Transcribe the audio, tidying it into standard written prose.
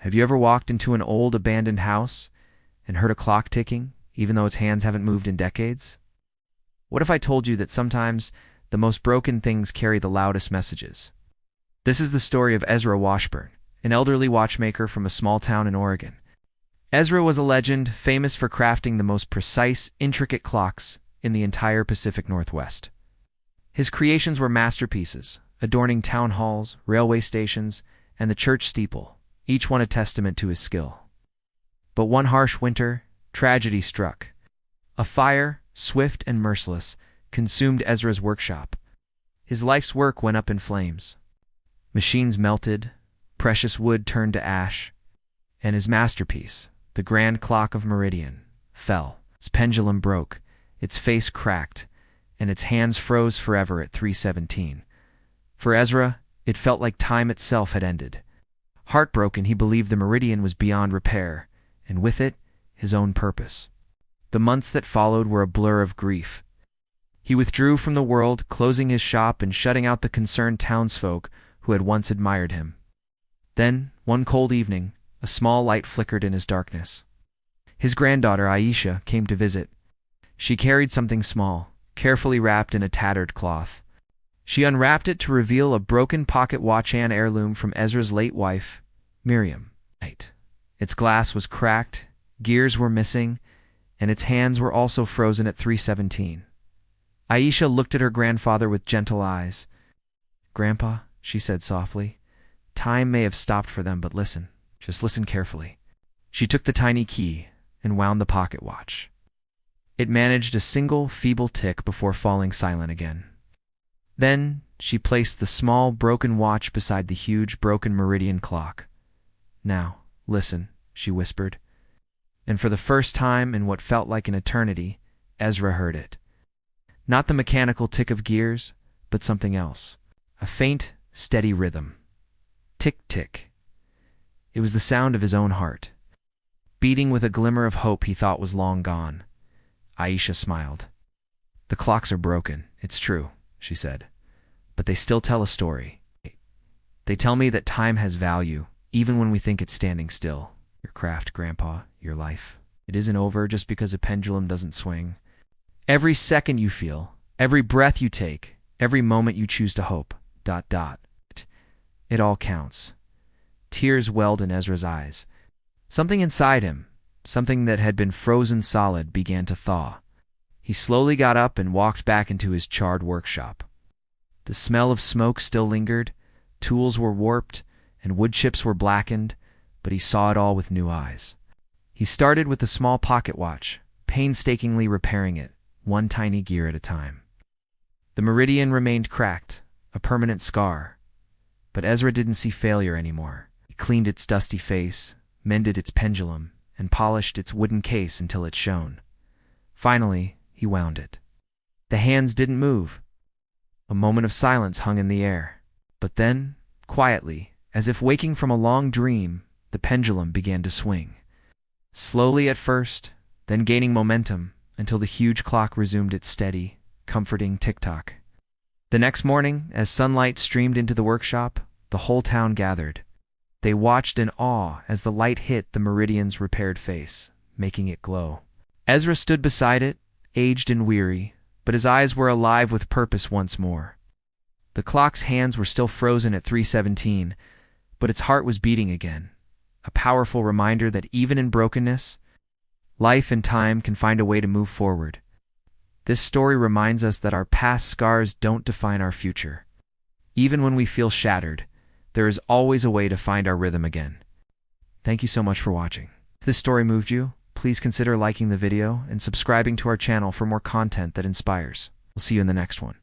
Have you ever walked into an old abandoned house and heard a clock ticking, even though its hands haven't moved in decades? What if I told you that sometimes the most broken things carry the loudest messages? This is the story of Ezra Washburn, an elderly watchmaker from a small town in Oregon. Ezra was a legend, famous for crafting the most precise, intricate clocks in the entire Pacific Northwest. His creations were masterpieces, adorning town halls, railway stations, and the church steeple, each one a testament to his skill. But one harsh winter, tragedy struck. A fire, swift and merciless, consumed Ezra's workshop. His life's work went up in flames. Machines melted, precious wood turned to ash, and his masterpiece, the grand clock of Meridian, fell. Its pendulum broke, its face cracked, and its hands froze forever at 3:17. For Ezra, it felt like time itself had ended. Heartbroken, he believed the Meridian was beyond repair, and with it, his own purpose. The months that followed were a blur of grief. He withdrew from the world, closing his shop and shutting out the concerned townsfolk who had once admired him. Then, one cold evening, a small light flickered in his darkness. His granddaughter, Aisha, came to visit. She carried something small, carefully wrapped in a tattered cloth. She unwrapped it to reveal a broken pocket watch and heirloom from Ezra's late wife, Miriam. Its glass was cracked, gears were missing, and its hands were also frozen at 3:17. Aisha looked at her grandfather with gentle eyes. "Grandpa," she said softly, "time may have stopped for them, but listen. Just listen carefully." She took the tiny key and wound the pocket watch. It managed a single, feeble tick before falling silent again. Then she placed the small, broken watch beside the huge, broken Meridian clock. "Now, listen," she whispered. And for the first time in what felt like an eternity, Ezra heard it. Not the mechanical tick of gears, but something else. A faint, steady rhythm. Tick-tick. It was the sound of his own heart, beating with a glimmer of hope he thought was long gone. Aisha smiled. "The clocks are broken, it's true," she said, "but they still tell a story. They tell me that time has value, even when we think it's standing still. Your craft, Grandpa, your life. It isn't over just because a pendulum doesn't swing. Every second you feel, every breath you take, every moment you choose to hope, ... It all counts." Tears welled in Ezra's eyes. Something inside him, something that had been frozen solid, began to thaw. He slowly got up and walked back into his charred workshop. The smell of smoke still lingered, tools were warped, and wood chips were blackened, but he saw it all with new eyes. He started with the small pocket watch, painstakingly repairing it, one tiny gear at a time. The Meridian remained cracked, a permanent scar, but Ezra didn't see failure anymore. He cleaned its dusty face, mended its pendulum, and polished its wooden case until it shone. Finally, he wound it. The hands didn't move. A moment of silence hung in the air. But then, quietly, as if waking from a long dream, the pendulum began to swing. Slowly at first, then gaining momentum, until the huge clock resumed its steady, comforting tick-tock. The next morning, as sunlight streamed into the workshop, the whole town gathered. They watched in awe as the light hit the Meridian's repaired face, making it glow. Ezra stood beside it, aged and weary, but his eyes were alive with purpose once more. The clock's hands were still frozen at 3:17, but its heart was beating again, a powerful reminder that even in brokenness, life and time can find a way to move forward. This story reminds us that our past scars don't define our future. Even when we feel shattered, there is always a way to find our rhythm again. Thank you so much for watching. If this story moved you, please consider liking the video and subscribing to our channel for more content that inspires. We'll see you in the next one.